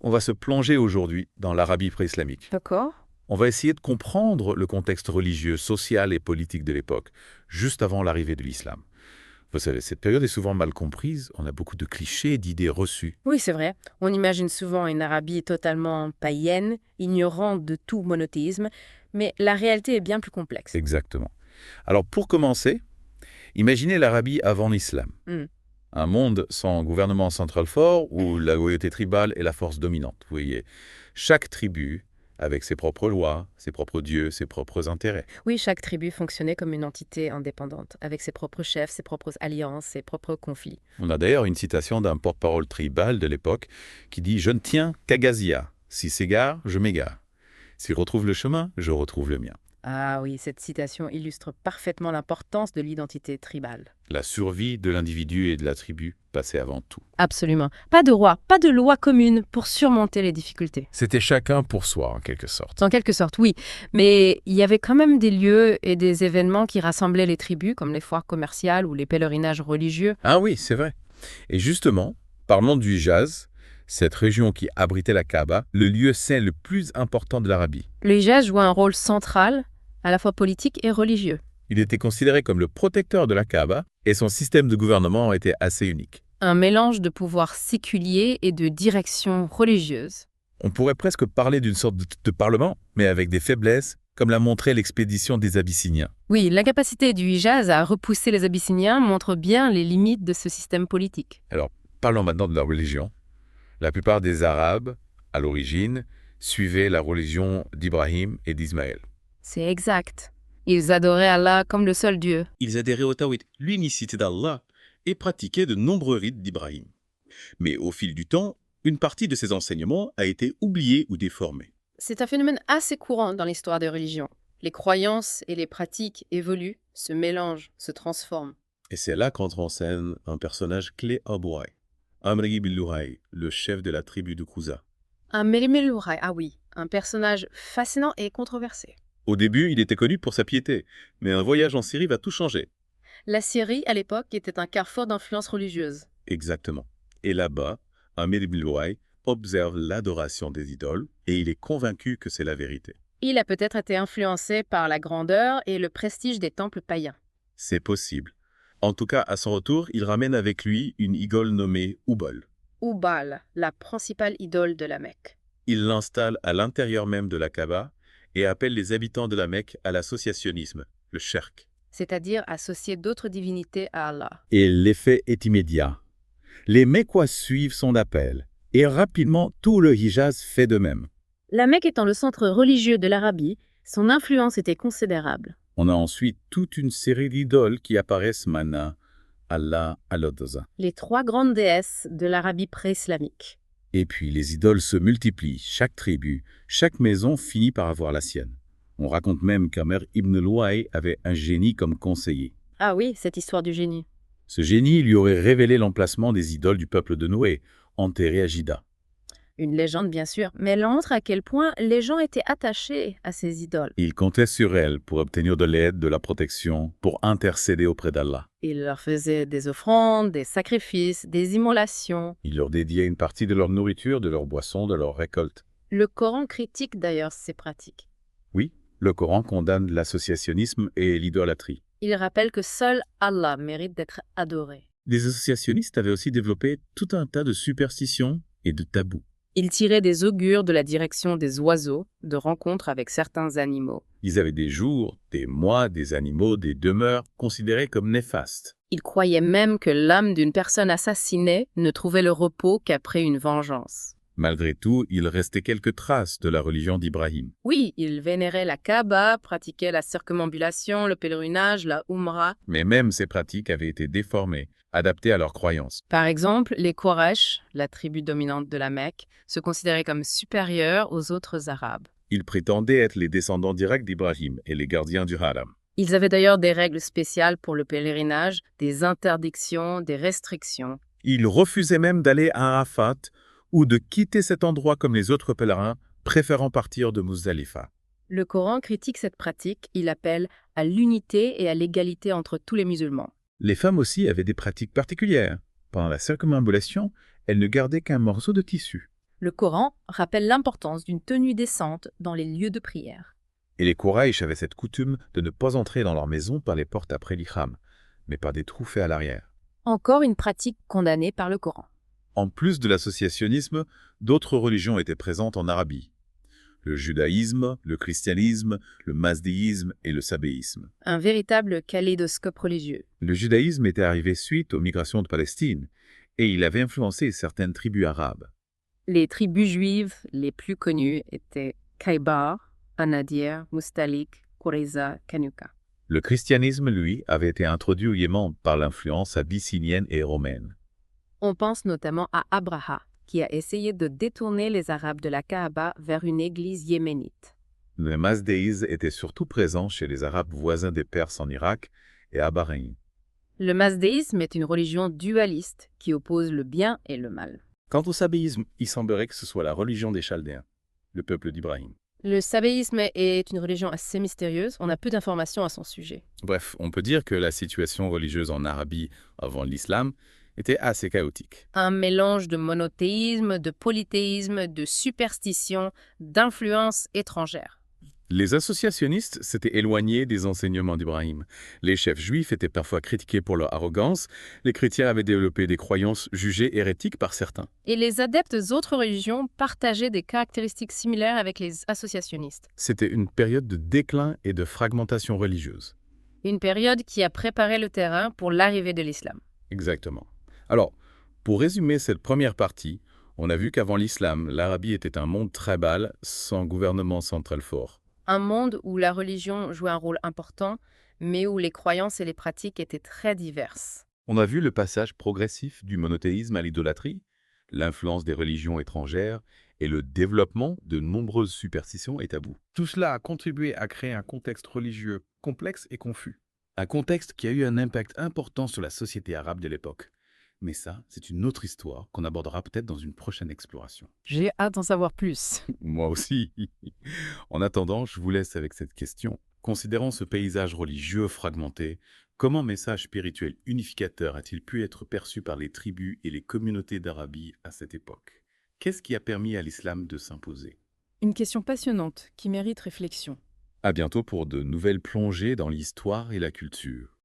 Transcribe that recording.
On va se plonger aujourd'hui dans l'Arabie pré-islamique. D'accord. On va essayer de comprendre le contexte religieux, social et politique de l'époque, juste avant l'arrivée de l'islam. Vous savez, cette période est souvent mal comprise, on a beaucoup de clichés, d'idées reçues. Oui, c'est vrai. On imagine souvent une Arabie totalement païenne, ignorante de tout monothéisme, mais la réalité est bien plus complexe. Exactement. Alors pour commencer, imaginez l'Arabie avant l'islam. Hmm. Un monde sans gouvernement central fort où la loyauté tribale est la force dominante. Vous voyez, chaque tribu avec ses propres lois, ses propres dieux, ses propres intérêts. Oui, chaque tribu fonctionnait comme une entité indépendante, avec ses propres chefs, ses propres alliances, ses propres conflits. On a d'ailleurs une citation d'un porte-parole tribal de l'époque qui dit « Je ne tiens qu'à Gazia. S'il s'égare, je m'égare. S'il retrouve le chemin, je retrouve le mien. » Ah oui, cette citation illustre parfaitement l'importance de l'identité tribale. La survie de l'individu et de la tribu passait avant tout. Absolument. Pas de roi, pas de loi commune pour surmonter les difficultés. C'était chacun pour soi, en quelque sorte. En quelque sorte, oui. Mais il y avait quand même des lieux et des événements qui rassemblaient les tribus, comme les foires commerciales ou les pèlerinages religieux. Ah oui, c'est vrai. Et justement, parlons du Hijaz, cette région qui abritait la Kaaba, le lieu saint le plus important de l'Arabie. Le Hijaz jouait un rôle central, à la fois politique et religieux. Il était considéré comme le protecteur de la Kaaba et son système de gouvernement était assez unique. Un mélange de pouvoir séculier et de direction religieuse. On pourrait presque parler d'une sorte de parlement, mais avec des faiblesses, comme l'a montré l'expédition des Abyssiniens. Oui, l'incapacité du Hijaz à repousser les Abyssiniens montre bien les limites de ce système politique. Alors, parlons maintenant de la religion. La plupart des Arabes, à l'origine, suivaient la religion d'Ibrahim et d'Ismaël. C'est exact. Ils adoraient Allah comme le seul Dieu. Ils adhéraient au Tawhid, l'unicité d'Allah, et pratiquaient de nombreux rites d'Ibrahim. Mais au fil du temps, une partie de ces enseignements a été oubliée ou déformée. C'est un phénomène assez courant dans l'histoire des religions. Les croyances et les pratiques évoluent, se mélangent, se transforment. Et c'est là qu'entre en scène un personnage clé à Bouaï, Amr ibn Luhay, le chef de la tribu de Kouza. Un Mélimélourai, ah oui, un personnage fascinant et controversé. Au début, il était connu pour sa piété, mais un voyage en Syrie va tout changer. La Syrie, à l'époque, était un carrefour d'influence religieuse. Exactement. Et là-bas, Amr ibn Luhay observe l'adoration des idoles et il est convaincu que c'est la vérité. Il a peut-être été influencé par la grandeur et le prestige des temples païens. C'est possible. En tout cas, à son retour, il ramène avec lui une idole nommée Oubol. Ou Baal, la principale idole de la Mecque. Il l'installe à l'intérieur même de la Kaaba et appelle les habitants de la Mecque à l'associationnisme, le shirk. C'est-à-dire associer d'autres divinités à Allah. Et l'effet est immédiat. Les Mécois suivent son appel, et rapidement tout le Hijaz fait de même. La Mecque étant le centre religieux de l'Arabie, son influence était considérable. On a ensuite toute une série d'idoles qui apparaissent maintenant, Allah, Al-Uzza. Les trois grandes déesses de l'Arabie pré-islamique. Et puis les idoles se multiplient, chaque tribu, chaque maison finit par avoir la sienne. On raconte même qu'Amr ibn Luhay avait un génie comme conseiller. Ah oui, cette histoire du génie. Ce génie lui aurait révélé l'emplacement des idoles du peuple de Noé, enterrées à Jida. Une légende, bien sûr, mais elle montre à quel point les gens étaient attachés à ces idoles. Il comptait sur elles pour obtenir de l'aide, de la protection, pour intercéder auprès d'Allah. Il leur faisait des offrandes, des sacrifices, des immolations. Il leur dédiait une partie de leur nourriture, de leur boisson, de leur récolte. Le Coran critique d'ailleurs ces pratiques. Oui, le Coran condamne l'associationnisme et l'idolâtrie. Il rappelle que seul Allah mérite d'être adoré. Les associationnistes avaient aussi développé tout un tas de superstitions et de tabous. Il tirait des augures de la direction des oiseaux, de rencontres avec certains animaux. Ils avaient des jours, des mois, des animaux, des demeures considérés comme néfastes. Il croyait même que l'âme d'une personne assassinée ne trouvait le repos qu'après une vengeance. Malgré tout, il restait quelques traces de la religion d'Ibrahim. Oui, il vénérait la Kaaba, pratiquait la circumambulation, le pèlerinage, la Umrah. Mais même ces pratiques avaient été déformées, adaptées à leurs croyances. Par exemple, les Quraysh, la tribu dominante de la Mecque, se considéraient comme supérieurs aux autres Arabes. Ils prétendaient être les descendants directs d'Ibrahim et les gardiens du haram. Ils avaient d'ailleurs des règles spéciales pour le pèlerinage, des interdictions, des restrictions. Ils refusaient même d'aller à Arafat ou de quitter cet endroit comme les autres pèlerins, préférant partir de Muzdalifa. Le Coran critique cette pratique, il appelle à l'unité et à l'égalité entre tous les musulmans. Les femmes aussi avaient des pratiques particulières. Pendant la circumambulation, elles ne gardaient qu'un morceau de tissu. Le Coran rappelle l'importance d'une tenue décente dans les lieux de prière. Et les Quraïsh avaient cette coutume de ne pas entrer dans leur maison par les portes après l'ihram, mais par des trous faits à l'arrière. Encore une pratique condamnée par le Coran. En plus de l'associationnisme, d'autres religions étaient présentes en Arabie. Le judaïsme, le christianisme, le mazdéisme et le sabéisme. Un véritable kaléidoscope religieux. Le judaïsme était arrivé suite aux migrations de Palestine, et il avait influencé certaines tribus arabes. Les tribus juives les plus connues étaient Khaybar, Anadir, Mustalik, Qurayza, Kanuka. Le christianisme, lui, avait été introduit au Yémen par l'influence abyssinienne et romaine. On pense notamment à Abraha, qui a essayé de détourner les Arabes de la Kaaba vers une église yéménite. Le mazdéisme était surtout présent chez les Arabes voisins des Perses en Irak et à Bahreïn. Le mazdéisme est une religion dualiste qui oppose le bien et le mal. Quant au sabéisme, il semblerait que ce soit la religion des Chaldéens, le peuple d'Ibrahim. Le sabéisme est une religion assez mystérieuse, on a peu d'informations à son sujet. Bref, on peut dire que la situation religieuse en Arabie avant l'islam était assez chaotique. Un mélange de monothéisme, de polythéisme, de superstition, d'influences étrangères. Les associationnistes s'étaient éloignés des enseignements d'Ibrahim. Les chefs juifs étaient parfois critiqués pour leur arrogance. Les chrétiens avaient développé des croyances jugées hérétiques par certains. Et les adeptes d'autres religions partageaient des caractéristiques similaires avec les associationnistes. C'était une période de déclin et de fragmentation religieuse. Une période qui a préparé le terrain pour l'arrivée de l'islam. Exactement. Alors, pour résumer cette première partie, on a vu qu'avant l'islam, l'Arabie était un monde tribal sans gouvernement central fort. Un monde où la religion jouait un rôle important, mais où les croyances et les pratiques étaient très diverses. On a vu le passage progressif du monothéisme à l'idolâtrie, l'influence des religions étrangères et le développement de nombreuses superstitions et tabous. Tout cela a contribué à créer un contexte religieux complexe et confus. Un contexte qui a eu un impact important sur la société arabe de l'époque. Mais ça, c'est une autre histoire qu'on abordera peut-être dans une prochaine exploration. J'ai hâte d'en savoir plus. Moi aussi. En attendant, je vous laisse avec cette question. Considérant ce paysage religieux fragmenté, comment un message spirituel unificateur a-t-il pu être perçu par les tribus et les communautés d'Arabie à cette époque? Qu'est-ce qui a permis à l'islam de s'imposer? Une question passionnante qui mérite réflexion. À bientôt pour de nouvelles plongées dans l'histoire et la culture.